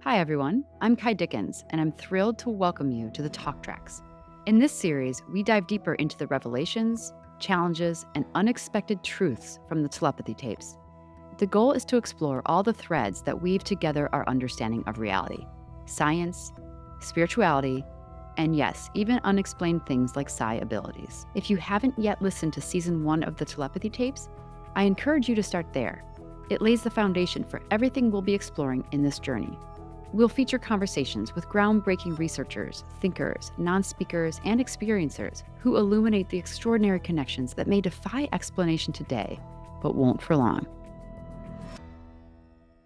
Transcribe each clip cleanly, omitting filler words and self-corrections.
Hi, everyone. I'm Ky Dickens, and I'm thrilled to welcome you to the Talk Tracks. In this series, we dive deeper into the revelations, challenges, and unexpected truths from the telepathy tapes. The goal is to explore all the threads that weave together our understanding of reality, science, spirituality, and yes, even unexplained things like psi abilities. If you haven't yet listened to season 1 of the telepathy tapes, I encourage you to start there. It lays the foundation for everything we'll be exploring in this journey. We'll feature conversations with groundbreaking researchers, thinkers, non-speakers, and experiencers who illuminate the extraordinary connections that may defy explanation today, but won't for long.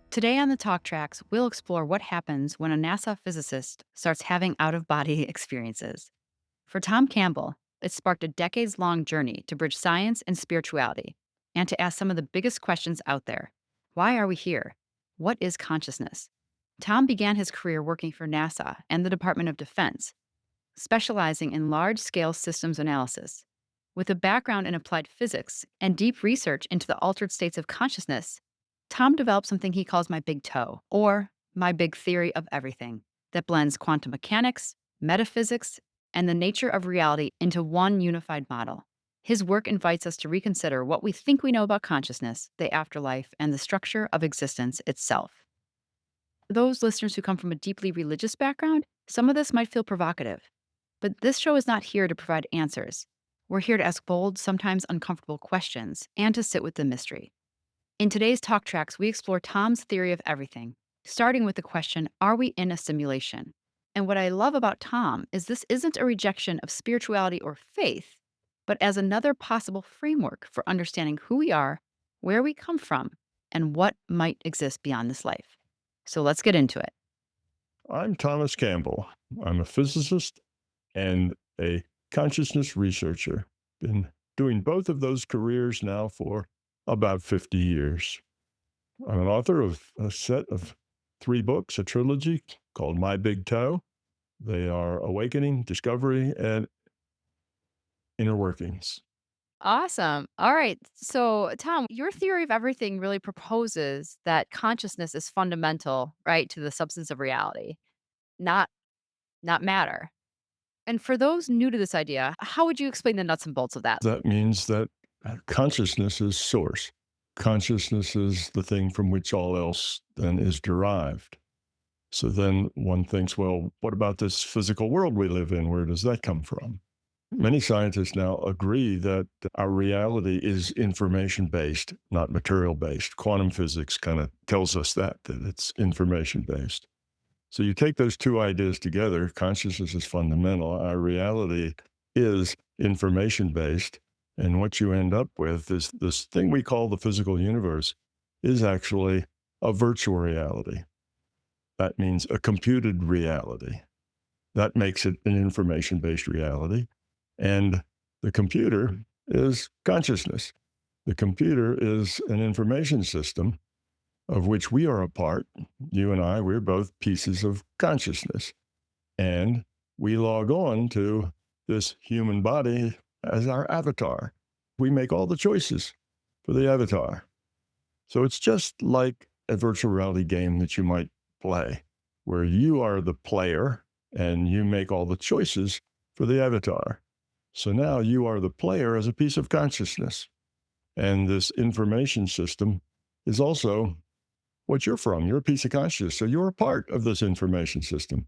Today on the Talk Tracks, we'll explore what happens when a NASA physicist starts having out-of-body experiences. For Tom Campbell, it sparked a decades-long journey to bridge science and spirituality, and to ask some of the biggest questions out there. Why are we here? What is consciousness? Tom began his career working for NASA and the Department of Defense, specializing in large-scale systems analysis. With a background in applied physics and deep research into the altered states of consciousness, Tom developed something he calls my big toe, or my big theory of everything, that blends quantum mechanics, metaphysics, and the nature of reality into one unified model. His work invites us to reconsider what we think we know about consciousness, the afterlife, and the structure of existence itself. Those listeners who come from a deeply religious background, some of this might feel provocative. But this show is not here to provide answers. We're here to ask bold, sometimes uncomfortable questions, and to sit with the mystery. In today's Talk Tracks, we explore Tom's theory of everything, starting with the question, are we in a simulation? And what I love about Tom is this isn't a rejection of spirituality or faith, but as another possible framework for understanding who we are, where we come from, and what might exist beyond this life. So let's get into it. I'm Thomas Campbell. I'm a physicist and a consciousness researcher. Been doing both of those careers now for about 50 years. I'm an author of a set of 3 books, a trilogy called My Big Toe. They are Awakening, Discovery, and Inner Workings. Awesome. All right. So, Tom, your theory of everything really proposes that consciousness is fundamental, right, to the substance of reality, not not matter. And for those new to this idea, how would you explain the nuts and bolts of that? That means that consciousness is source. Consciousness is the thing from which all else then is derived. So then one thinks, well, what about this physical world we live in? Where does that come from? Many scientists now agree that our reality is information-based, not material-based. Quantum physics kind of tells us that it's information-based. So you take those two ideas together, consciousness is fundamental, our reality is information-based, and what you end up with is this thing we call the physical universe is actually a virtual reality. That means a computed reality. That makes it an information-based reality. And the computer is consciousness. The computer is an information system of which we are a part. You and I, we're both pieces of consciousness. And we log on to this human body as our avatar. We make all the choices for the avatar. So it's just like a virtual reality game that you might play, where you are the player and you make all the choices for the avatar. So now you are the player as a piece of consciousness. And this information system is also what you're from. You're a piece of consciousness. So you're a part of this information system.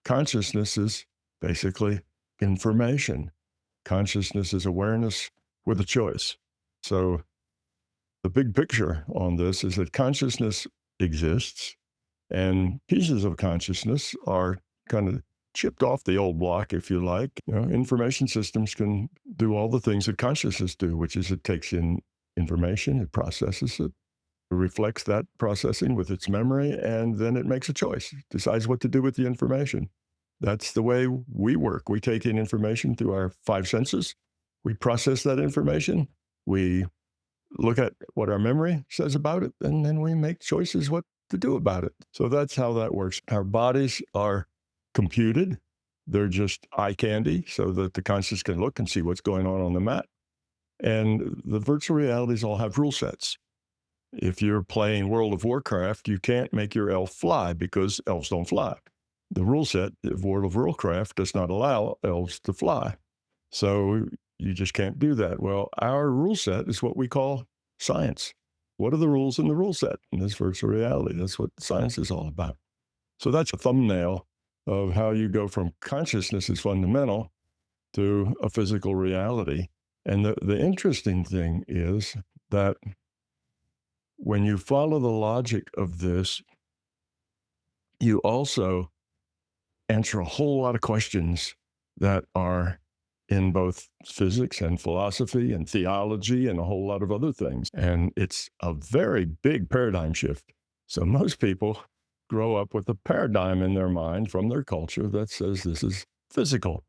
Consciousness is basically information. Consciousness is awareness with a choice. So the big picture on this is that consciousness exists and pieces of consciousness are kind of chipped off the old block, if you like. Information systems can do all the things that consciousness do, which is it takes in information, it processes it, reflects that processing with its memory, and then it makes a choice, decides what to do with the information. That's the way we work. We take in information through our 5 senses. We process that information. We look at what our memory says about it, and then we make choices what to do about it. So that's how that works. Our bodies are computed. They're just eye candy so that the conscious can look and see what's going on the mat. And the virtual realities all have rule sets. If you're playing World of Warcraft, you can't make your elf fly because elves don't fly. The rule set of World of Warcraft does not allow elves to fly. So you just can't do that. Well, our rule set is what we call science. What are the rules in the rule set? And this virtual reality, that's what science is all about. So that's a thumbnail of how you go from consciousness is fundamental to a physical reality. And the interesting thing is that when you follow the logic of this, you also answer a whole lot of questions that are in both physics and philosophy and theology and a whole lot of other things. And it's a very big paradigm shift. So most people grow up with a paradigm in their mind from their culture that says this is physical,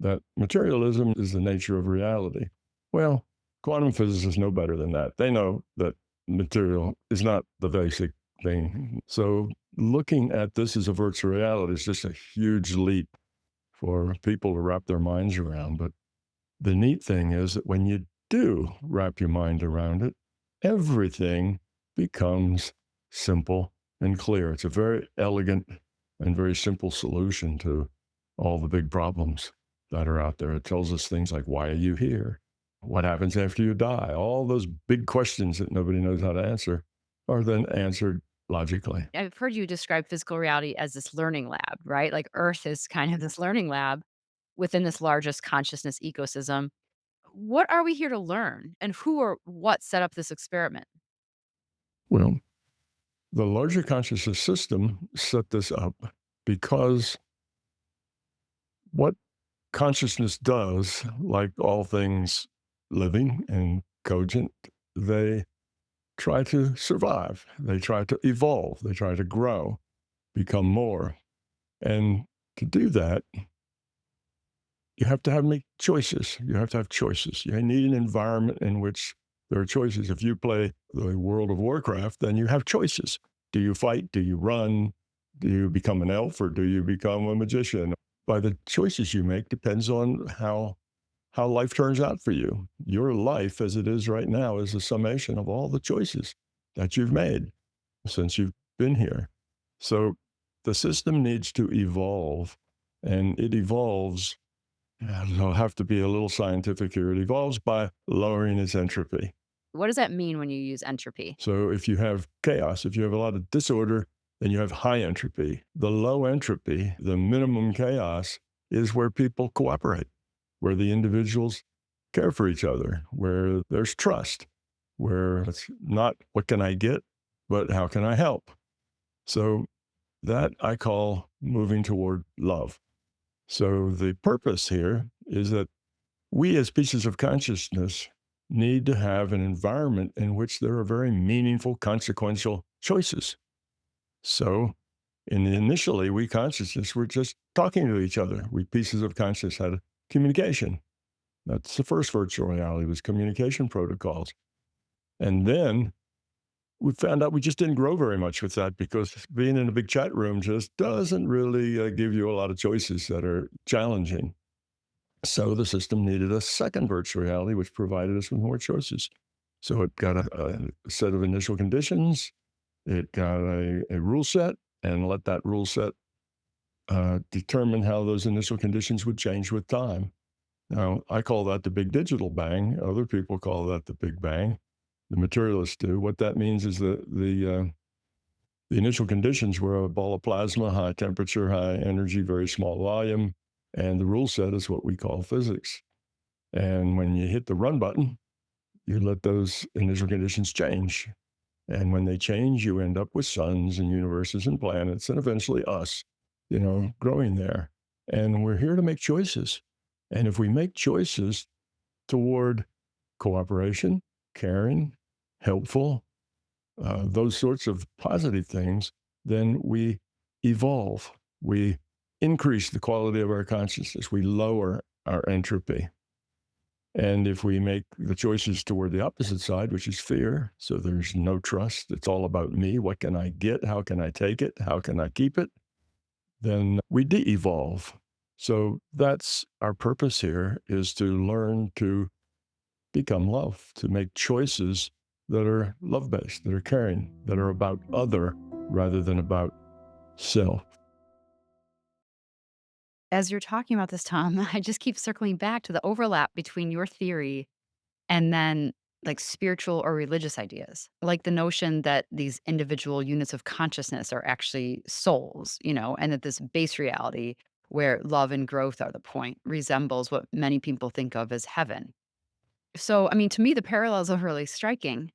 that materialism is the nature of reality. Well, quantum physicists know better than that. They know that material is not the basic thing. So looking at this as a virtual reality is just a huge leap for people to wrap their minds around. But the neat thing is that when you do wrap your mind around it, everything becomes simple and clear. It's a very elegant and very simple solution to all the big problems that are out there. It tells us things like, why are you here? What happens after you die? All those big questions that nobody knows how to answer are then answered logically. I've heard you describe physical reality as this learning lab, right? Like Earth is kind of this learning lab within this largest consciousness ecosystem. What are we here to learn? And who or what set up this experiment? Well, the larger consciousness system set this up because what consciousness does, like all things living and cogent, they try to survive, they try to evolve, they try to grow, become more. And to do that, you have to have make choices. You have to have choices. You need an environment in which there are choices. If you play the World of Warcraft, then you have choices. Do you fight? Do you run? Do you become an elf or do you become a magician? By the choices you make depends on how life turns out for you. Your life as it is right now is a summation of all the choices that you've made since you've been here. So the system needs to evolve, and it evolves. I'll have to be a little scientific here. It evolves by lowering its entropy. What does that mean when you use entropy? So if you have chaos, if you have a lot of disorder, then you have high entropy. The low entropy, the minimum chaos, is where people cooperate, where the individuals care for each other, where there's trust, where it's not what can I get, but how can I help? So that I call moving toward love. So the purpose here is that we as pieces of consciousness need to have an environment in which there are very meaningful, consequential choices. So initially, we consciousness were just talking to each other. We pieces of consciousness had communication. That's the first virtual reality was communication protocols. And then we found out we just didn't grow very much with that because being in a big chat room just doesn't really give you a lot of choices that are challenging. So the system needed a second virtual reality, which provided us with more choices. So it got a set of initial conditions, it got a rule set, and let that rule set determine how those initial conditions would change with time. Now, I call that the big digital bang. Other people call that the big bang. The materialists do. What that means is that the initial conditions were a ball of plasma, high temperature, high energy, very small volume. And the rule set is what we call physics. And when you hit the run button, you let those initial conditions change. And when they change, you end up with suns and universes and planets and eventually us, growing there. And we're here to make choices. And if we make choices toward cooperation, caring, helpful, those sorts of positive things, then we evolve. We increase the quality of our consciousness. We lower our entropy. And if we make the choices toward the opposite side, which is fear, so there's no trust, it's all about me. What can I get? How can I take it? How can I keep it? Then we de-evolve. So that's our purpose here is to learn to become love, to make choices that are love based, that are caring, that are about other rather than about self. As you're talking about this, Tom, I just keep circling back to the overlap between your theory and then like spiritual or religious ideas, like the notion that these individual units of consciousness are actually souls, and that this base reality where love and growth are the point resembles what many people think of as heaven. So, I mean, to me, the parallels are really striking.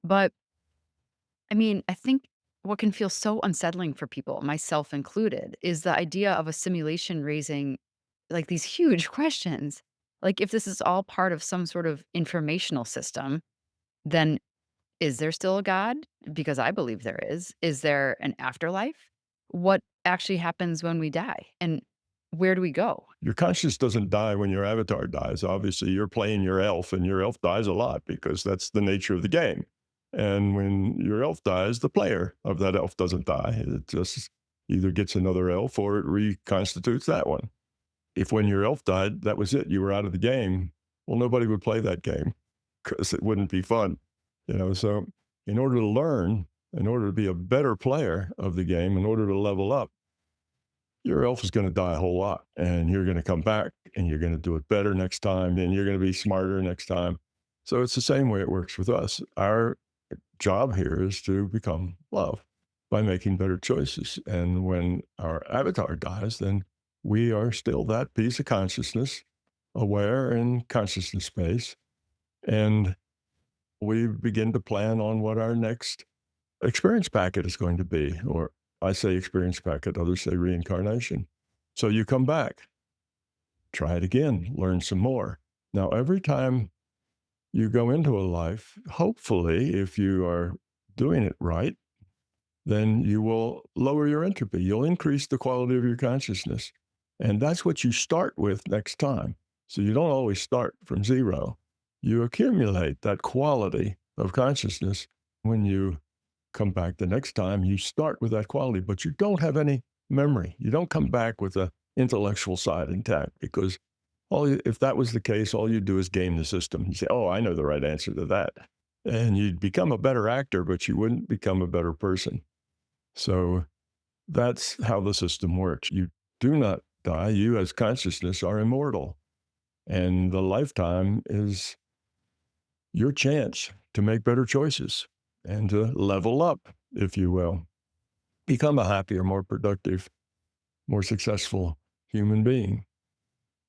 But I mean, I think what can feel so unsettling for people, myself included, is the idea of a simulation raising like these huge questions. Like, if this is all part of some sort of informational system, then is there still a God? Because I believe there is. Is there an afterlife? What actually happens when we die? And where do we go? Your conscience doesn't die when your avatar dies. Obviously, you're playing your elf, and your elf dies a lot because that's the nature of the game. And when your elf dies, the player of that elf doesn't die. It just either gets another elf or it reconstitutes that one. If when your elf died, that was it, you were out of the game, well, nobody would play that game because it wouldn't be fun. So in order to learn, in order to be a better player of the game, in order to level up, your elf is going to die a whole lot, and you're going to come back and you're going to do it better next time, and you're going to be smarter next time. So it's the same way it works with us. Our job here is to become love by making better choices. And when our avatar dies, then we are still that piece of consciousness, aware in consciousness space. And we begin to plan on what our next experience packet is going to be. Or I say experience packet, others say reincarnation. So you come back, try it again, learn some more. Now, every time you go into a life, hopefully, if you are doing it right, then you will lower your entropy. You'll increase the quality of your consciousness. And that's what you start with next time. So you don't always start from zero. You accumulate that quality of consciousness. When you come back the next time, you start with that quality, but you don't have any memory. You don't come back with the intellectual side intact because if that was the case, all you do is game the system. You say, oh, I know the right answer to that. And you'd become a better actor, but you wouldn't become a better person. So that's how the system works. You do not die. You, as consciousness, are immortal. And the lifetime is your chance to make better choices and to level up, if you will, become a happier, more productive, more successful human being.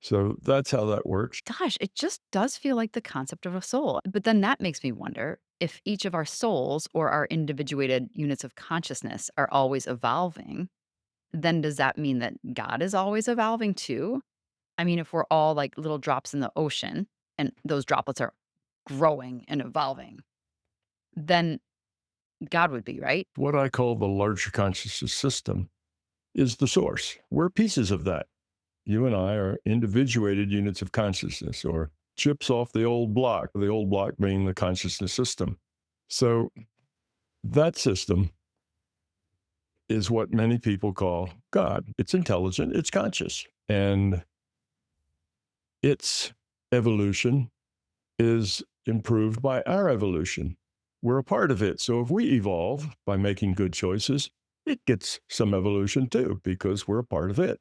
So that's how that works. Gosh, it just does feel like the concept of a soul. But then that makes me wonder if each of our souls or our individuated units of consciousness are always evolving, then does that mean that God is always evolving too? I mean, if we're all like little drops in the ocean and those droplets are growing and evolving, then God would be, right? What I call the larger consciousness system is the source. We're pieces of that. You and I are individuated units of consciousness or chips off the old block being the consciousness system. So that system is what many people call God. It's intelligent, it's conscious, and its evolution is improved by our evolution. We're a part of it. So if we evolve by making good choices, it gets some evolution too, because we're a part of it.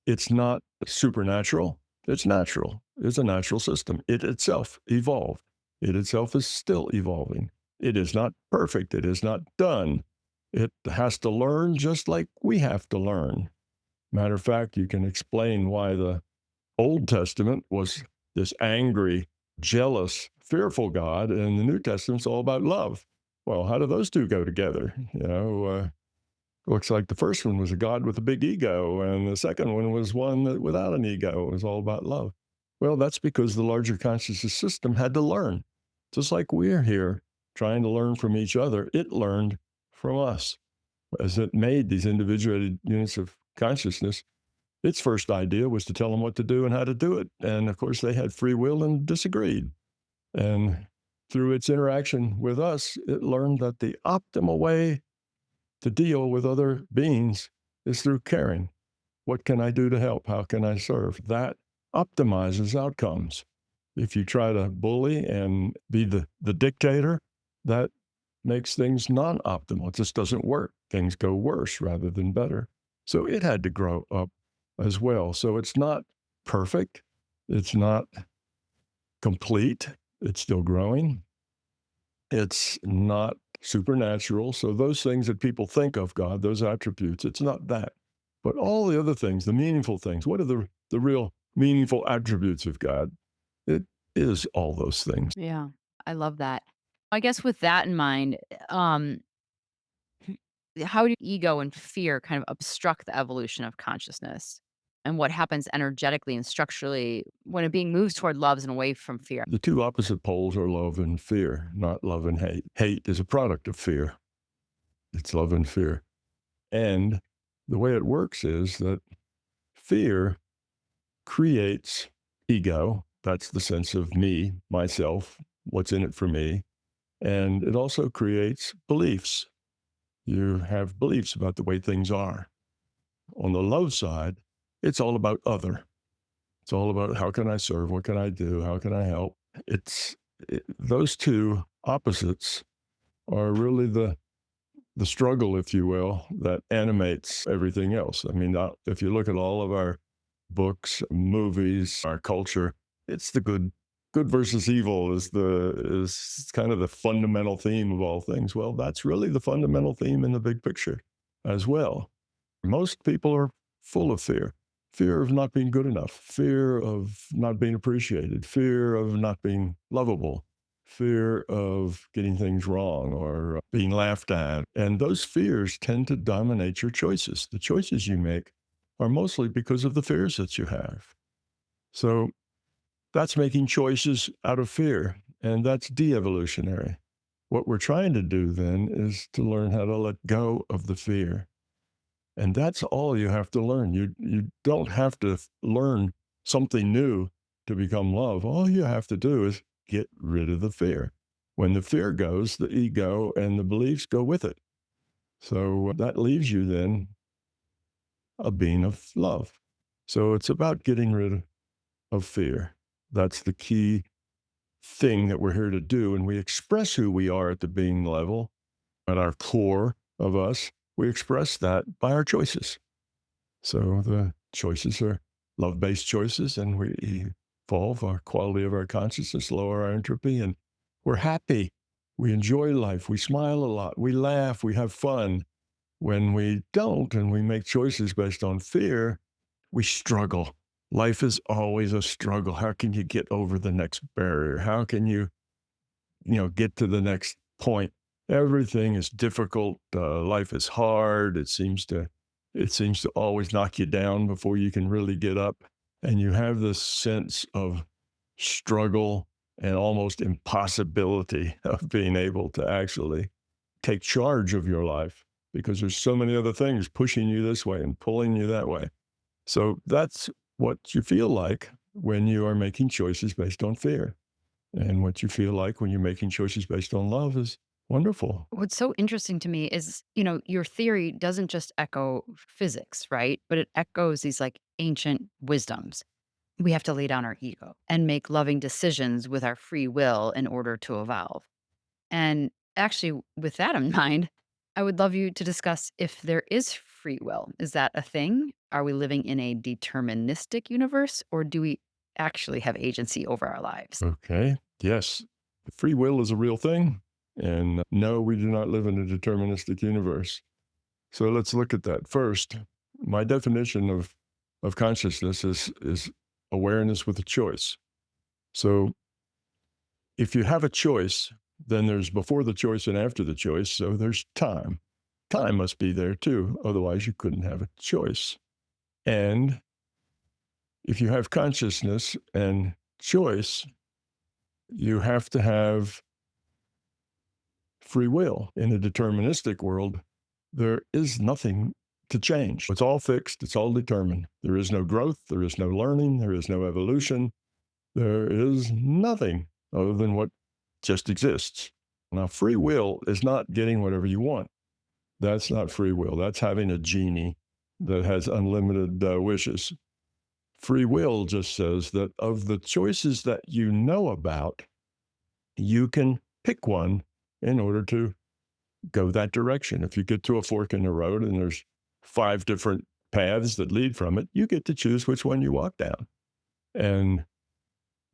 It's not supernatural, it's natural. It's a natural system. It itself evolved. It itself is still evolving. It is not perfect. It is not done. It has to learn just like we have to learn. Matter of fact, you can explain why the Old Testament was this angry, jealous, fearful God, and the New Testament's all about love. Well, how do those two go together? Looks like the first one was a God with a big ego, and the second one was one that without an ego. It was all about love. Well, that's because the larger consciousness system had to learn. Just like we're here trying to learn from each other, it learned from us. As it made these individuated units of consciousness, its first idea was to tell them what to do and how to do it. And of course, they had free will and disagreed. And through its interaction with us, it learned that the optimal way to deal with other beings is through caring. What can I do to help? How can I serve? That optimizes outcomes. If you try to bully and be the dictator, that makes things non optimal. It just doesn't work. Things go worse rather than better. So it had to grow up as well. So it's not perfect, it's not complete, it's still growing. It's not supernatural. So those things that people think of God, those attributes, it's not that. But all the other things, the meaningful things, what are the real meaningful attributes of God? It is all those things. Yeah, I love that. I guess with that in mind, um, how do ego and fear kind of obstruct the evolution of consciousness? And what happens energetically and structurally when a being moves toward loves and away from fear? The two opposite poles are love and fear, not love and hate. Hate is a product of fear. It's love and fear. And the way it works is that fear creates ego. That's the sense of me, myself, what's in it for me. And it also creates beliefs. You have beliefs about the way things are. On the love side, it's all about other. It's all about how can I serve? What can I do? How can I help? Those two opposites are really the struggle, if you will, that animates everything else. I mean, if you look at all of our books, movies, our culture, it's the good versus evil is kind of the fundamental theme of all things. Well, that's really the fundamental theme in the big picture as well. Most people are full of fear. Fear of not being good enough, fear of not being appreciated, fear of not being lovable, fear of getting things wrong or being laughed at. And those fears tend to dominate your choices. The choices you make are mostly because of the fears that you have. So that's making choices out of fear, and that's de-evolutionary. What we're trying to do then is to learn how to let go of the fear. And that's all you have to learn. You don't have to learn something new to become love. All you have to do is get rid of the fear. When the fear goes, the ego and the beliefs go with it. So that leaves you then a being of love. So it's about getting rid of fear. That's the key thing that we're here to do. And we express who we are at the being level, at our core of us. We express that by our choices. So the choices are love-based choices, and we evolve our quality of our consciousness, lower our entropy, and we're happy. We enjoy life. We smile a lot. We laugh. We have fun. When we don't and we make choices based on fear, we struggle. Life is always a struggle. How can you get over the next barrier? How can you get to the next point? Everything is difficult. Life is hard. It seems to always knock you down before you can really get up. And you have this sense of struggle and almost impossibility of being able to actually take charge of your life because there's so many other things pushing you this way and pulling you that way. So that's what you feel like when you are making choices based on fear. And what you feel like when you're making choices based on love is wonderful. What's so interesting to me is, your theory doesn't just echo physics, right? But it echoes these like ancient wisdoms. We have to lay down our ego and make loving decisions with our free will in order to evolve. And actually, with that in mind, I would love you to discuss if there is free will. Is that a thing? Are we living in a deterministic universe or do we actually have agency over our lives? Okay. Yes. Free will is a real thing. And no, we do not live in a deterministic universe. So let's look at that. First, my definition of consciousness is awareness with a choice. So if you have a choice, then there's before the choice and after the choice. So there's time. Time must be there too. Otherwise, you couldn't have a choice. And if you have consciousness and choice, you have to have free will. In a deterministic world, there is nothing to change. It's all fixed, it's all determined. There is no growth, there is no learning, there is no evolution, there is nothing other than what just exists. Now, free will is not getting whatever you want. That's not free will. That's having a genie that has unlimited wishes. Free will just says that of the choices that you know about, you can pick one in order to go that direction. If you get to a fork in the road and there's 5 different paths that lead from it, you get to choose which one you walk down. And,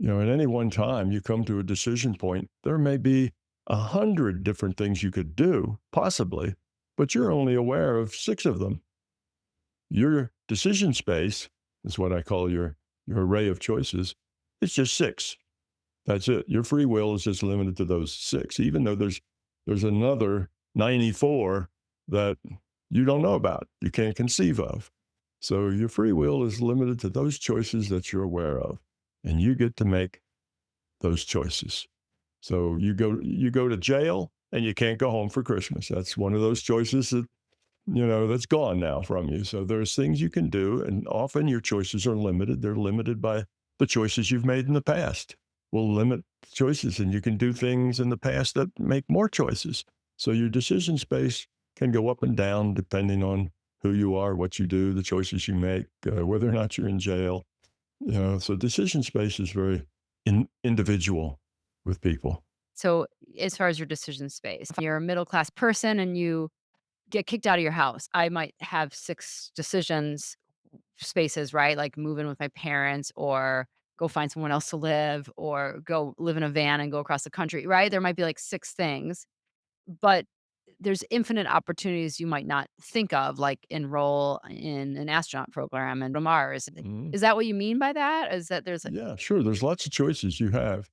at any one time, you come to a decision point. There may be 100 different things you could do, possibly, but you're only aware of 6 of them. Your decision space is what I call your array of choices. It's just 6. That's it. Your free will is just limited to those 6, even though there's another 94 that you don't know about, you can't conceive of. So your free will is limited to those choices that you're aware of, and you get to make those choices. So you go to jail and you can't go home for Christmas. That's one of those choices that that's gone now from you. So there's things you can do, and often your choices are limited. They're limited by the choices you've made in the past. Will limit choices, and you can do things in the past that make more choices. So your decision space can go up and down depending on who you are, what you do, the choices you make, whether or not you're in jail. So decision space is very individual with people. So, as far as your decision space, if you're a middle class person and you get kicked out of your house, I might have 6 decisions spaces, right? Like move in with my parents or go find someone else to live or go live in a van and go across the country, right? There might be like 6 things, but there's infinite opportunities you might not think of, like enroll in an astronaut program and to Mars. Mhm. Is that what you mean by that? Is that there's Yeah, sure. There's lots of choices you have,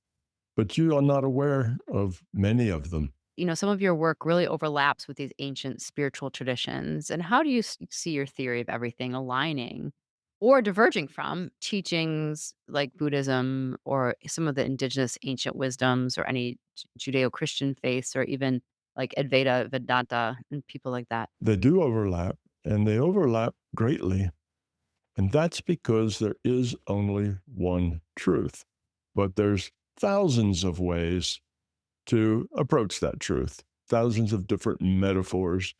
but you are not aware of many of them. some of your work really overlaps with these ancient spiritual traditions. And how do you see your theory of everything aligning or diverging from teachings like Buddhism or some of the indigenous ancient wisdoms or any Judeo Christian faiths or even like Advaita Vedanta and people like that? They do overlap, and they overlap greatly. And that's because there is only one truth. But there's thousands of ways to approach that truth, thousands of different metaphors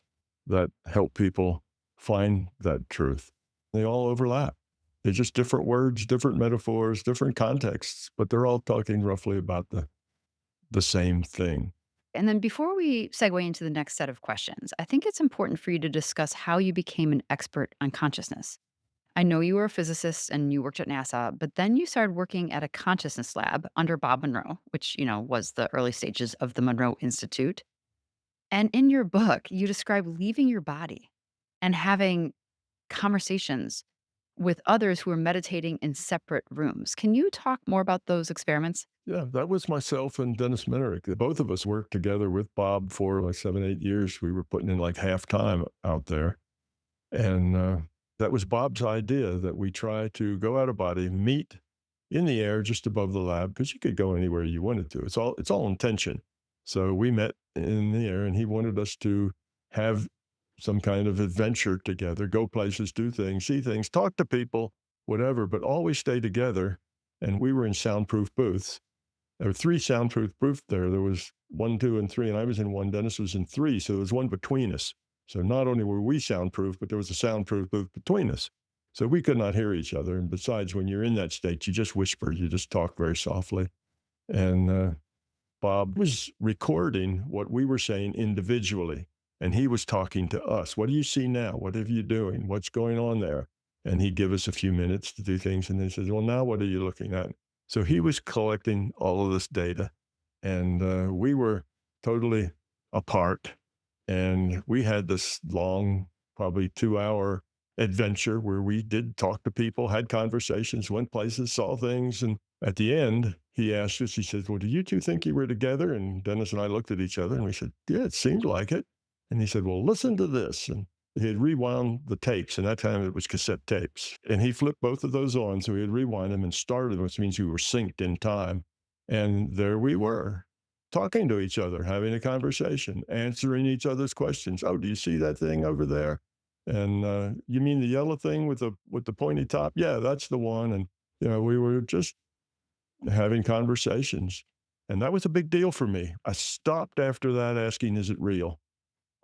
that help people find that truth. They all overlap. They're just different words, different metaphors, different contexts, but they're all talking roughly about the same thing. And then before we segue into the next set of questions, I think it's important for you to discuss how you became an expert on consciousness. I know you were a physicist and you worked at NASA, but then you started working at a consciousness lab under Bob Monroe, which, was the early stages of the Monroe Institute. And in your book, you describe leaving your body and having conversations with others who are meditating in separate rooms. Can you talk more about those experiments? Yeah, that was myself and Dennis Minerick. Both of us worked together with Bob for like 7, 8 years. We were putting in like half time out there. And that was Bob's idea that we try to go out of body, meet in the air just above the lab, because you could go anywhere you wanted to. It's all intention. So we met in the air, and he wanted us to have some kind of adventure together, go places, do things, see things, talk to people, whatever, but always stay together. And we were in soundproof booths. There were 3 soundproof booths there. There was 1, 2, and 3, and I was in one. Dennis was in 3, so there was one between us. So not only were we soundproof, but there was a soundproof booth between us. So we could not hear each other. And besides, when you're in that state, you just whisper, you just talk very softly. And Bob was recording what we were saying individually, and he was talking to us. What do you see now? What are you doing? What's going on there? And he'd give us a few minutes to do things. And then he says, well, now what are you looking at? So he was collecting all of this data, and we were totally apart. And we had this long, probably 2-hour adventure where we did talk to people, had conversations, went places, saw things. And at the end, he asked us, he said, well, do you two think you were together? And Dennis and I looked at each other and we said, yeah, it seemed like it. And he said, well, listen to this. And he had rewound the tapes, and that time it was cassette tapes. And he flipped both of those on. So he had rewind them and started them, which means we were synced in time. And there we were, talking to each other, having a conversation, answering each other's questions. Oh, do you see that thing over there? And you mean the yellow thing with the pointy top? Yeah, that's the one. And we were just having conversations, and that was a big deal for me. I stopped after that asking, "Is it real?"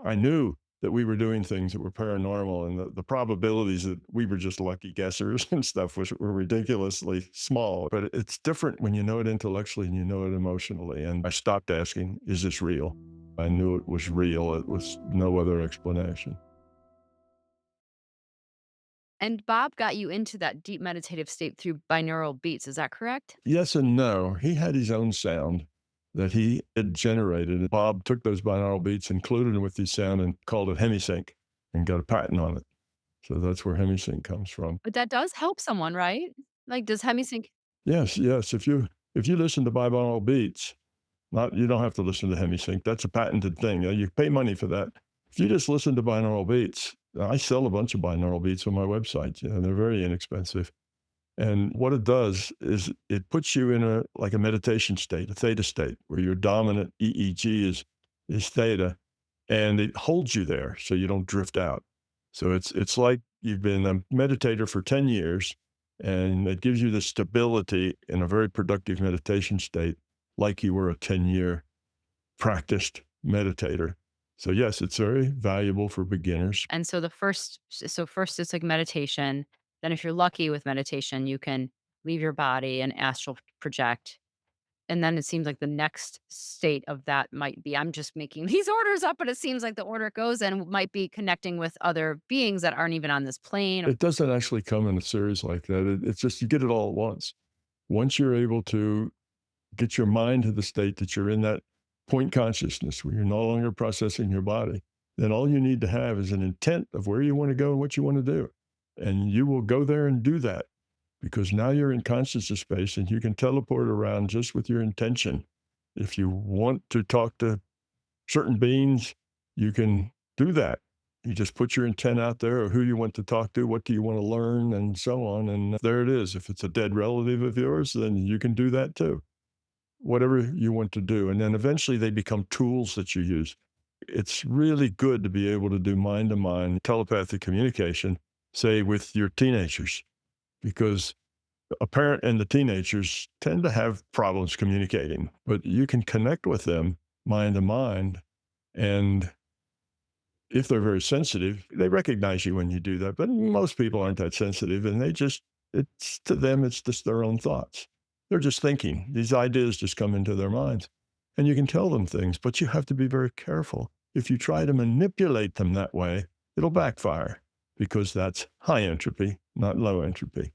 I knew that we were doing things that were paranormal, and the probabilities that we were just lucky guessers and stuff were ridiculously small. But it's different when you know it intellectually and you know it emotionally. And I stopped asking, "Is this real?" I knew it was real. It was no other explanation. And Bob got you into that deep meditative state through binaural beats, is that correct? Yes and no. He had his own sound that he had generated. Bob took those binaural beats, included them with his sound, and called it hemisync and got a patent on it. So that's where hemisync comes from. But that does help someone, right? Like, does Hemisync Yes, yes. If you listen to binaural beats, not you don't have to listen to hemisync. That's a patented thing. You pay money for that. If you just listen to binaural beats, I sell a bunch of binaural beats on my website. They're very inexpensive. And what it does is it puts you in a meditation state, a theta state, where your dominant EEG is theta, and it holds you there so you don't drift out. So it's like you've been a meditator for 10 years, and it gives you the stability in a very productive meditation state, like you were a 10-year practiced meditator. So yes, it's very valuable for beginners. and so the first so first it's like meditation, then if you're lucky with meditation, you can leave your body and astral project, and then it seems like the next state of that might be I'm just making these orders up, but it seems like the order it goes in might be connecting with other beings that aren't even on this plane. It doesn't actually come in a series like that. It's just you get it all at once. Once you're able to get your mind to the state that you're in that point consciousness where you're no longer processing your body, then all you need to have is an intent of where you want to go and what you want to do. And you will go there and do that because now you're in consciousness space and you can teleport around just with your intention. If you want to talk to certain beings, you can do that. You just put your intent out there of who you want to talk to, what do you want to learn, and so on. And there it is. If it's a dead relative of yours, then you can do that too. Whatever you want to do. And then eventually they become tools that you use. It's really good to be able to do mind to mind telepathic communication, say with your teenagers, because a parent and the teenagers tend to have problems communicating, but you can connect with them mind to mind. And if they're very sensitive, they recognize you when you do that. But most people aren't that sensitive and it's to them, it's just their own thoughts. They're just thinking. These ideas just come into their minds. And you can tell them things, but you have to be very careful. If you try to manipulate them that way, it'll backfire because that's high entropy, not low entropy.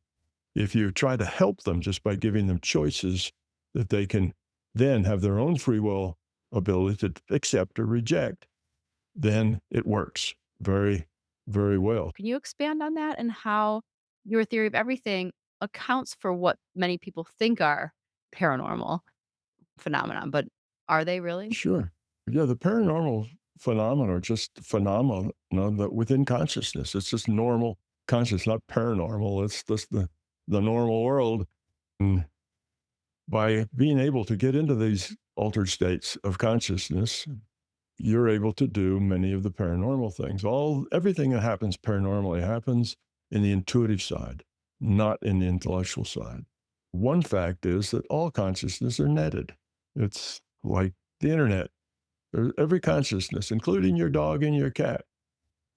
If you try to help them just by giving them choices that they can then have their own free will ability to accept or reject, then it works very, very well. Can you expand on that and how your theory of everything accounts for what many people think are paranormal phenomena, but are they really? Sure. Yeah, the paranormal phenomena are just phenomena that within consciousness. It's just normal consciousness, not paranormal. It's just the normal world. And by being able to get into these altered states of consciousness, you're able to do many of the paranormal things. Everything that happens paranormally happens in the intuitive side, not in the intellectual side. One fact is that all consciousness are netted. It's like the internet. Every consciousness, including your dog and your cat,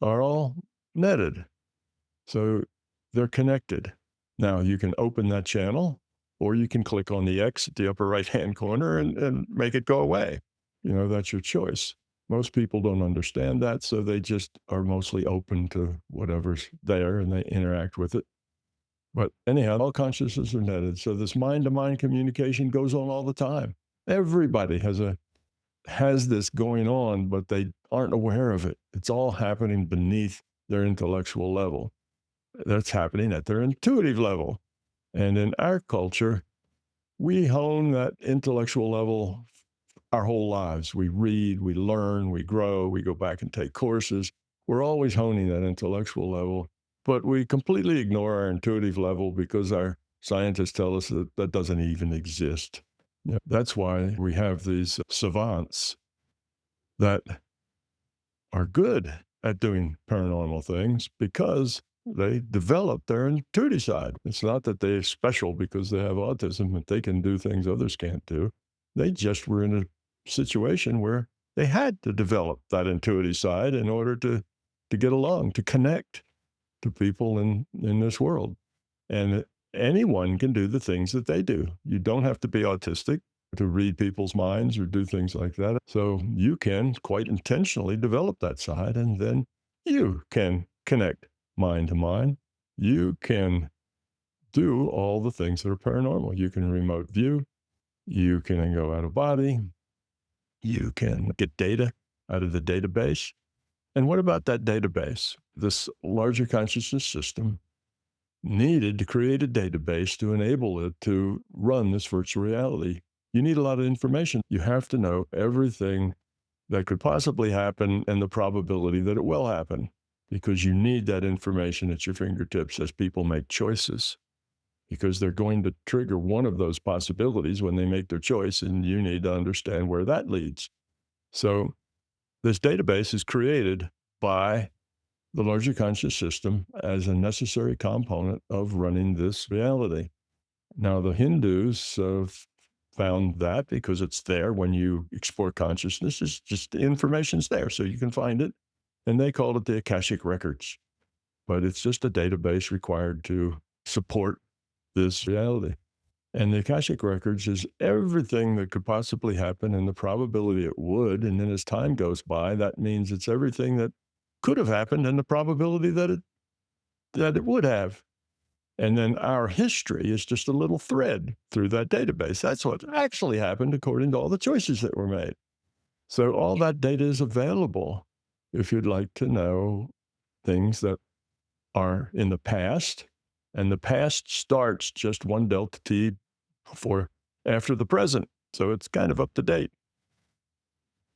are all netted. So they're connected. Now you can open that channel or you can click on the X at the upper right-hand corner and make it go away. That's your choice. Most people don't understand that, so they just are mostly open to whatever's there and they interact with it. But anyhow, all consciousnesses are netted. So this mind-to-mind communication goes on all the time. Everybody has this going on, but they aren't aware of it. It's all happening beneath their intellectual level. That's happening at their intuitive level. And in our culture, we hone that intellectual level our whole lives. We read, we learn, we grow, we go back and take courses. We're always honing that intellectual level, but we completely ignore our intuitive level because our scientists tell us that that doesn't even exist. Yeah, that's why we have these savants that are good at doing paranormal things because they develop their intuitive side. It's not that they're special because they have autism and they can do things others can't do. They just were in a situation where they had to develop that intuitive side in order to get along, to connect to people in this world. And anyone can do the things that they do. You don't have to be autistic. to read people's minds or do things like that. So you can quite intentionally develop that side, and then you can connect mind to mind. You can do all the things that are paranormal. You can remote view, you can go out of body, you can get data out of the database. And what about that database? This larger consciousness system needed to create a database to enable it to run this virtual reality. You need a lot of information. You have to know everything that could possibly happen and the probability that it will happen, because you need that information at your fingertips as people make choices, because they're going to trigger one of those possibilities when they make their choice, and you need to understand where that leads. So this database is created by the larger conscious system as a necessary component of running this reality. Now, the Hindus have found that because it's there when you explore consciousness, it's just the information's there, so you can find it. And they called it the Akashic Records. But it's just a database required to support this reality. And the Akashic Records is everything that could possibly happen and the probability it would. And then as time goes by, that means it's everything that could have happened and the probability that it would have. And then our history is just a little thread through that database. That's what actually happened according to all the choices that were made. So all that data is available if you'd like to know things that are in the past. And the past starts just one delta T for after the present. So it's kind of up to date.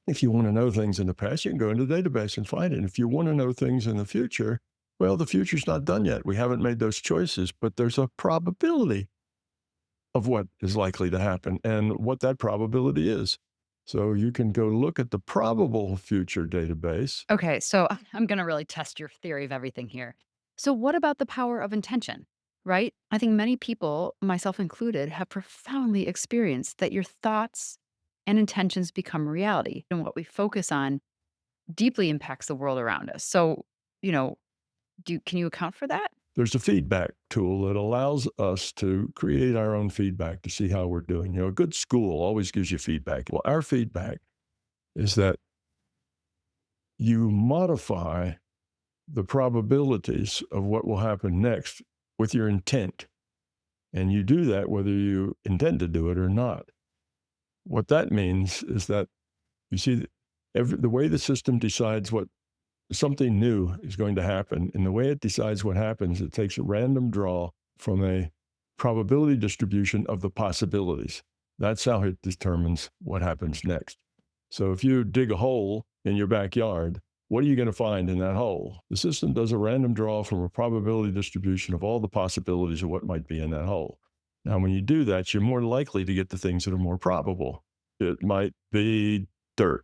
If you want to know things in the past, you can go into the database and find it. And if you want to know things in the future, well, the future's not done yet. We haven't made those choices, but there's a probability of what is likely to happen and what that probability is. So you can go look at the probable future database. Okay, so I'm going to really test your theory of everything here. So, what about the power of intention? Right? I think many people, myself included, have profoundly experienced that your thoughts and intentions become reality. And what we focus on deeply impacts the world around us. So, you know, can you account for that? There's a feedback tool that allows us to create our own feedback to see how we're doing. A good school always gives you feedback. Well, our feedback is that you modify the probabilities of what will happen next with your intent. And you do that whether you intend to do it or not. What that means is that you see, the way the system decides what something new is going to happen, and the way it decides what happens, it takes a random draw from a probability distribution of the possibilities. That's how it determines what happens next. So if you dig a hole in your backyard, what are you going to find in that hole? The system does a random draw from a probability distribution of all the possibilities of what might be in that hole. Now, when you do that, you're more likely to get the things that are more probable. It might be dirt,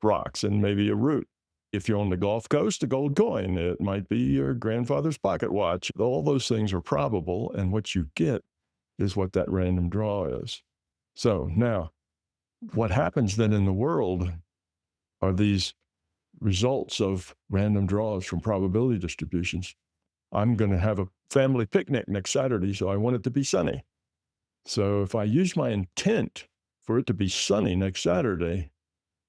rocks, and maybe a root. If you're on the Gulf Coast, a gold coin. It might be your grandfather's pocket watch. All those things are probable, and what you get is what that random draw is. So now, what happens then in the world are these results of random draws from probability distributions. I'm going to have a family picnic next Saturday, so I want it to be sunny. So if I use my intent for it to be sunny next Saturday,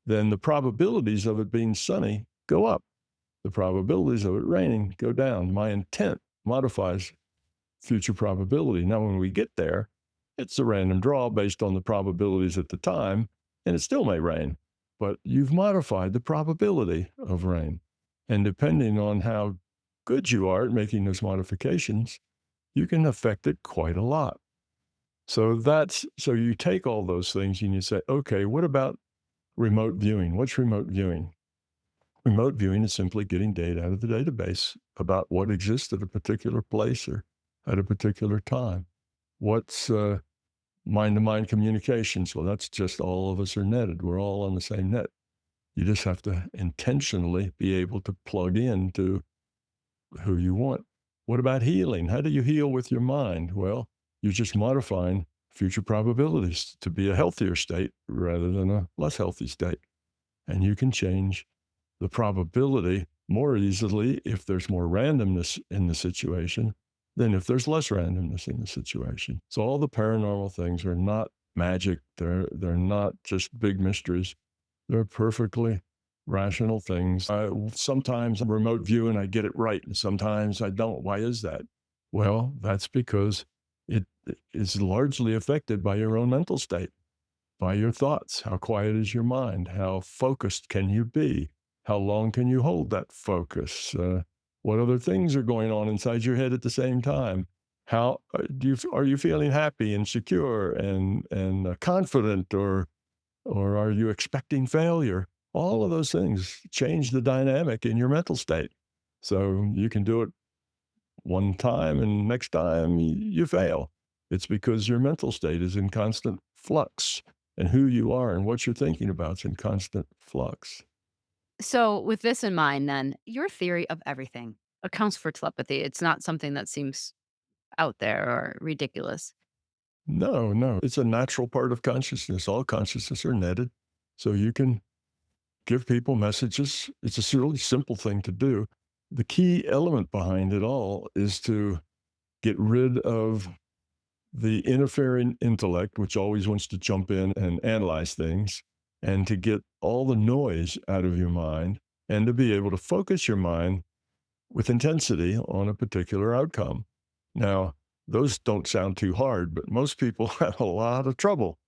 then the probabilities of it being sunny go up. The probabilities of it raining go down. My intent modifies future probability. Now, when we get there, it's a random draw based on the probabilities at the time, and it still may rain, but you've modified the probability of rain. And depending on how good you are at making those modifications, you can affect it quite a lot. So you take all those things and you say, okay, what about remote viewing? What's remote viewing? Remote viewing is simply getting data out of the database about what exists at a particular place or at a particular time. What's mind-to-mind communications? Well, that's just all of us are netted. We're all on the same net. You just have to intentionally be able to plug in to who you want. What about healing? How do you heal with your mind? Well, you're just modifying future probabilities to be a healthier state rather than a less healthy state. And you can change the probability more easily if there's more randomness in the situation than if there's less randomness in the situation. So all the paranormal things are not magic. They're not just big mysteries. They're perfectly rational things. Sometimes I'm remote view and I get it right, and sometimes I don't. Why is that? Well, that's because it is largely affected by your own mental state, by your thoughts. How quiet is your mind? How focused can you be? How long can you hold that focus? What other things are going on inside your head at the same time? How are you feeling happy and secure and confident, or are you expecting failure? All of those things change the dynamic in your mental state. So you can do it one time and next time you fail. It's because your mental state is in constant flux, and who you are and what you're thinking about is in constant flux. So, with this in mind, then, your theory of everything accounts for telepathy. It's not something that seems out there or ridiculous. No, no, it's a natural part of consciousness. All consciousness are netted. So you can give people messages. It's a really simple thing to do. The key element behind it all is to get rid of the interfering intellect, which always wants to jump in and analyze things, and to get all the noise out of your mind, and to be able to focus your mind with intensity on a particular outcome. Now, those don't sound too hard, but most people have a lot of trouble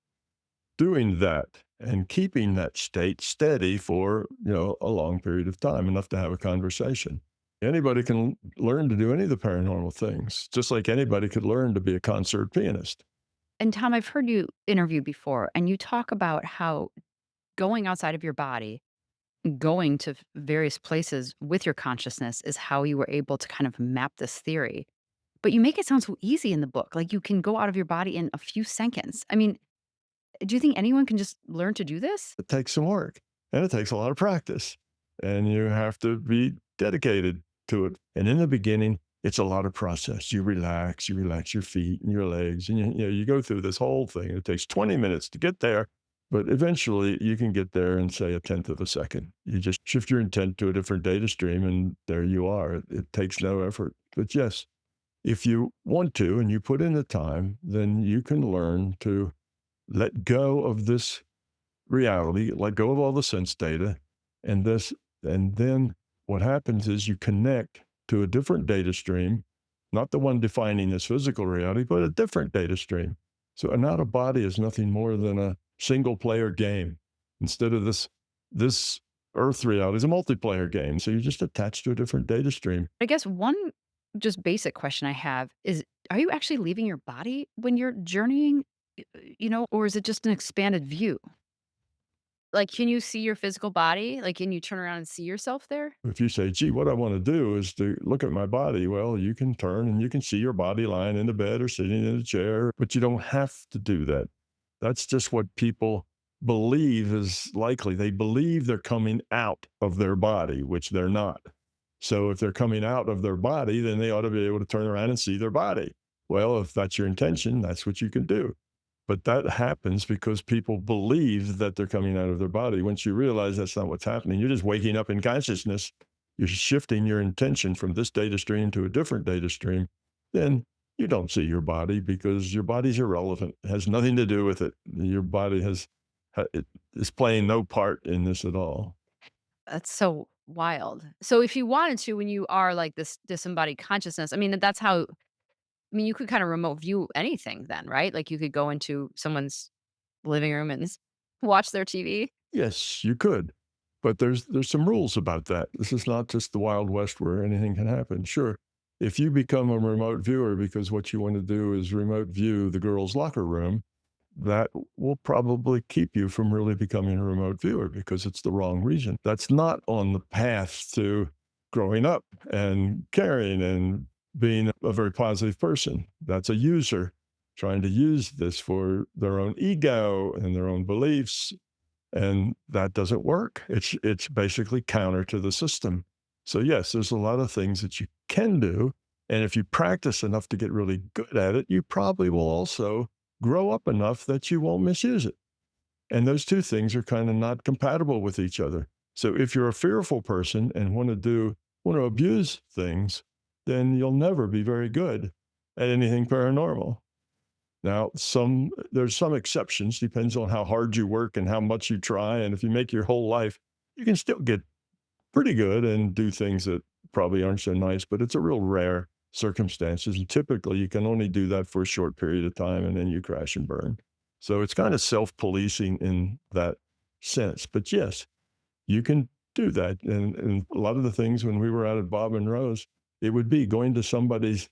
doing that and keeping that state steady for, a long period of time, enough to have a conversation. Anybody can learn to do any of the paranormal things, just like anybody could learn to be a concert pianist. And Tom, I've heard you interview before, and you talk about how going outside of your body, going to various places with your consciousness is how you were able to kind of map this theory. But you make it sound so easy in the book, like you can go out of your body in a few seconds. I mean, do you think anyone can just learn to do this? It takes some work, and it takes a lot of practice, and you have to be dedicated to it. And in the beginning, it's a lot of process. You relax your feet and your legs, and you go through this whole thing. It takes 20 minutes to get there, but eventually you can get there in, say, a tenth of a second. You just shift your intent to a different data stream, and there you are. It takes no effort. But yes, if you want to and you put in the time, then you can learn to let go of this reality, let go of all the sense data, and this, and then what happens is you connect to a different data stream, not the one defining this physical reality, but a different data stream. So an out of body is nothing more than a single player game. Instead of this Earth reality is a multiplayer game. So you're just attached to a different data stream. I guess one just basic question I have is, are you actually leaving your body when you're journeying? Or is it just an expanded view? Like, can you see your physical body? Like, can you turn around and see yourself there? If you say, gee, what I want to do is to look at my body, well, you can turn and you can see your body lying in the bed or sitting in a chair, but you don't have to do that. That's just what people believe is likely. They believe they're coming out of their body, which they're not. So if they're coming out of their body, then they ought to be able to turn around and see their body. Well, if that's your intention, that's what you can do. But that happens because people believe that they're coming out of their body. Once you realize that's not what's happening, you're just waking up in consciousness. You're shifting your intention from this data stream to a different data stream. Then you don't see your body because your body's irrelevant. It has nothing to do with it. Your body it is playing no part in this at all. That's so wild. So if you wanted to, when you are like this disembodied consciousness, I mean, that's how, I mean, you could kind of remote view anything then, right? Like you could go into someone's living room and watch their TV. Yes, you could, but there's some rules about that. This is not just the Wild West where anything can happen. Sure, if you become a remote viewer because what you want to do is remote view the girls' locker room, that will probably keep you from really becoming a remote viewer because it's the wrong reason. That's not on the path to growing up and caring and being a very positive person. That's a user trying to use this for their own ego and their own beliefs, and that doesn't work. It's basically counter to the system. So yes, there's a lot of things that you can do, and if you practice enough to get really good at it, you probably will also grow up enough that you won't misuse it. And those two things are kind of not compatible with each other. So if you're a fearful person and want to abuse things, then you'll never be very good at anything paranormal. Now, there's some exceptions, depends on how hard you work and how much you try. And if you make your whole life, you can still get pretty good and do things that probably aren't so nice, but it's a real rare circumstances. And typically you can only do that for a short period of time and then you crash and burn. So it's kind of self-policing in that sense. But yes, you can do that. And a lot of the things when we were out at Bob and Rose, it would be going to somebody's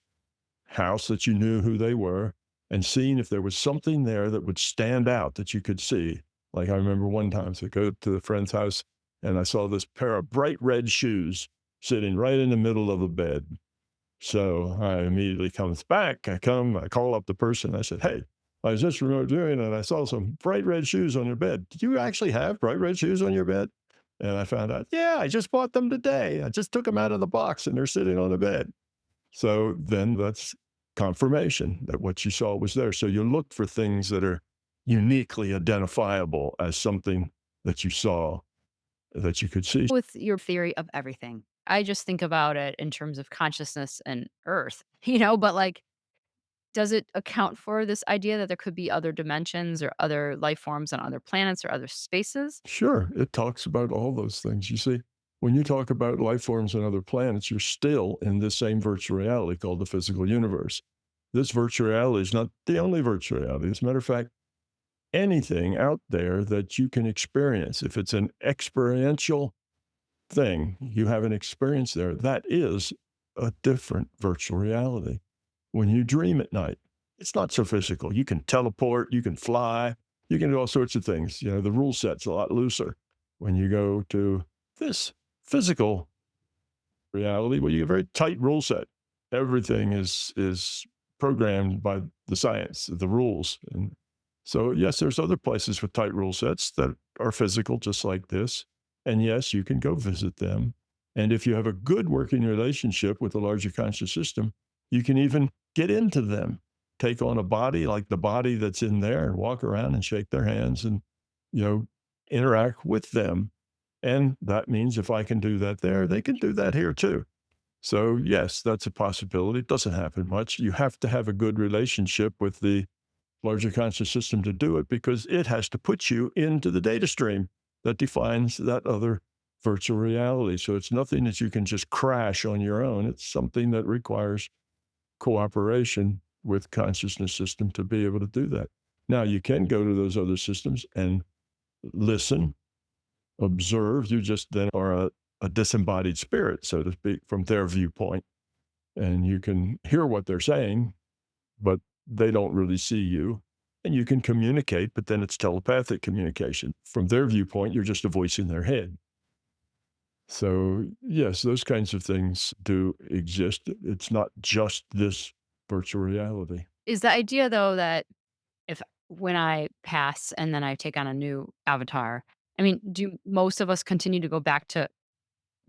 house that you knew who they were and seeing if there was something there that would stand out that you could see. Like I remember one time, so I go to the friend's house and I saw this pair of bright red shoes sitting right in the middle of the bed. So I immediately comes back. I call up the person. I said, "Hey, I was just doing and I saw some bright red shoes on your bed. Did you actually have bright red shoes on your bed?" And I found out, yeah, I just bought them today. I just took them out of the box and they're sitting on the bed. So then that's confirmation that what you saw was there. So you look for things that are uniquely identifiable as something that you saw that you could see. With your theory of everything, I just think about it in terms of consciousness and Earth, but like, does it account for this idea that there could be other dimensions or other life forms on other planets or other spaces? Sure, it talks about all those things. You see, when you talk about life forms on other planets, you're still in this same virtual reality called the physical universe. This virtual reality is not the only virtual reality. As a matter of fact, anything out there that you can experience, if it's an experiential thing, you have an experience there, that is a different virtual reality. When you dream at night, it's not so physical. You can teleport, you can fly, you can do all sorts of things. The rule set's a lot looser. When you go to this physical reality, well, you have a very tight rule set. Everything is programmed by the science, the rules. And so, yes, there's other places with tight rule sets that are physical, just like this. And yes, you can go visit them. And if you have a good working relationship with the larger conscious system, you can even get into them, take on a body like the body that's in there and walk around and shake their hands and, you know, interact with them. And that means if I can do that there, they can do that here too. So, yes, that's a possibility. It doesn't happen much. You have to have a good relationship with the larger conscious system to do it because it has to put you into the data stream that defines that other virtual reality. So it's nothing that you can just crash on your own. It's something that requires cooperation with consciousness system to be able to do that. Now you can go to those other systems and listen, observe. You just then are a disembodied spirit, so to speak, from their viewpoint. And you can hear what they're saying, but they don't really see you. And you can communicate, but then it's telepathic communication. From their viewpoint, you're just a voice in their head. So, yes, those kinds of things do exist. It's not just this virtual reality. Is the idea though that if when I pass and then I take on a new avatar, I mean, do most of us continue to go back to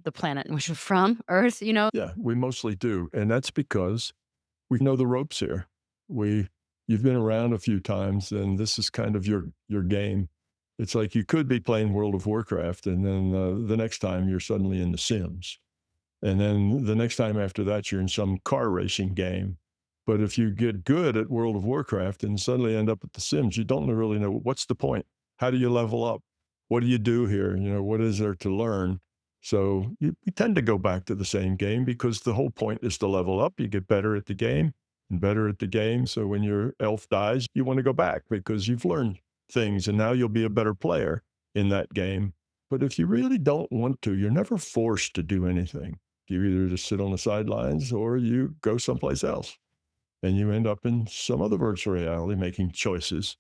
the planet in which we're from, Earth, Yeah, we mostly do. And that's because we know the ropes here. We You've been around a few times and this is kind of your game. It's like you could be playing World of Warcraft and then the next time you're suddenly in The Sims. And then the next time after that, you're in some car racing game. But if you get good at World of Warcraft and suddenly end up at The Sims, you don't really know what's the point. How do you level up? What do you do here? What is there to learn? So you tend to go back to the same game because the whole point is to level up. You get better at the game and better at the game. So when your elf dies, you want to go back because you've learned things and now you'll be a better player in that game. But if you really don't want to, you're never forced to do anything. You either just sit on the sidelines or you go someplace else and you end up in some other virtual reality making choices.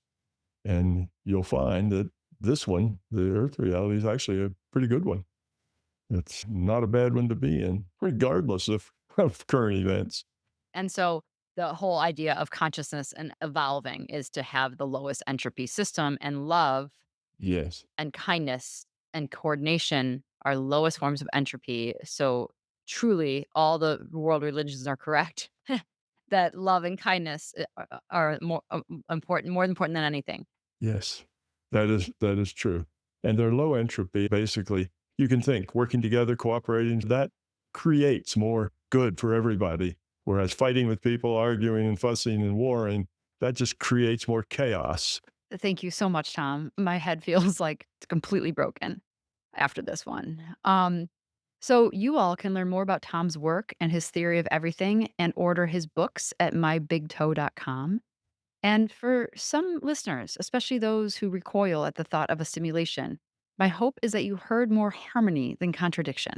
And you'll find that this one, the Earth reality, is actually a pretty good one. It's not a bad one to be in, regardless of current events. And so the whole idea of consciousness and evolving is to have the lowest entropy system, and love Yes. and kindness and coordination are lowest forms of entropy. So truly all the world religions are correct that love and kindness are more important, more important than anything. Yes. That is true. And they're low entropy. Basically, you can think working together, cooperating, that creates more good for everybody. Whereas fighting with people, arguing and fussing and warring, That just creates more chaos. Thank you so much, Tom. My head feels like it's completely broken after this one. So you all can learn more about Tom's work and his theory of everything and order his books at mybigtoe.com. And for some listeners, especially those who recoil at the thought of a simulation, my hope is that you heard more harmony than contradiction.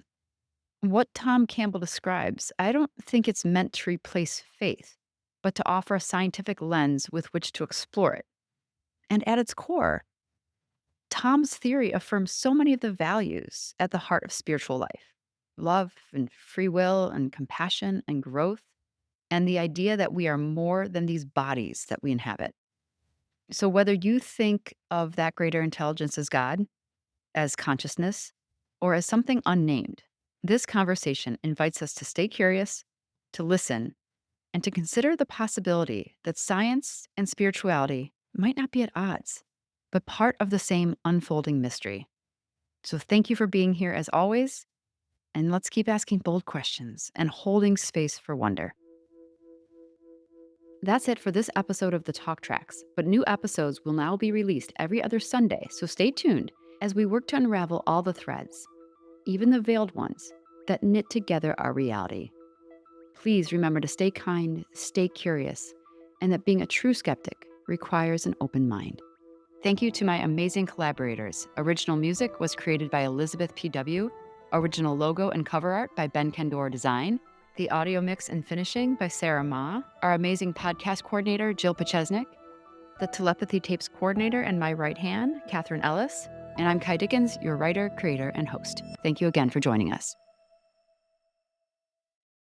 What Tom Campbell describes, I don't think it's meant to replace faith, but to offer a scientific lens with which to explore it. And at its core, Tom's theory affirms so many of the values at the heart of spiritual life: love and free will and compassion and growth, and the idea that we are more than these bodies that we inhabit. So, whether you think of that greater intelligence as God, as consciousness, or as something unnamed, this conversation invites us to stay curious, to listen, and to consider the possibility that science and spirituality might not be at odds, but part of the same unfolding mystery. So, thank you for being here as always, and let's keep asking bold questions and holding space for wonder. That's it for this episode of the Talk Tracks, but new episodes will now be released every other Sunday, so stay tuned as we work to unravel all the threads, even the veiled ones, that knit together our reality. Please remember to stay kind, stay curious, and that being a true skeptic requires an open mind. Thank you to my amazing collaborators. Original music was created by Elizabeth P.W., original logo and cover art by Ben Kendor Design, the audio mix and finishing by Sarah Ma, our amazing podcast coordinator, Jill Pachesnik, the Telepathy Tapes coordinator and my right hand, Catherine Ellis, and I'm Ky Dickens, your writer, creator, and host. Thank you again for joining us.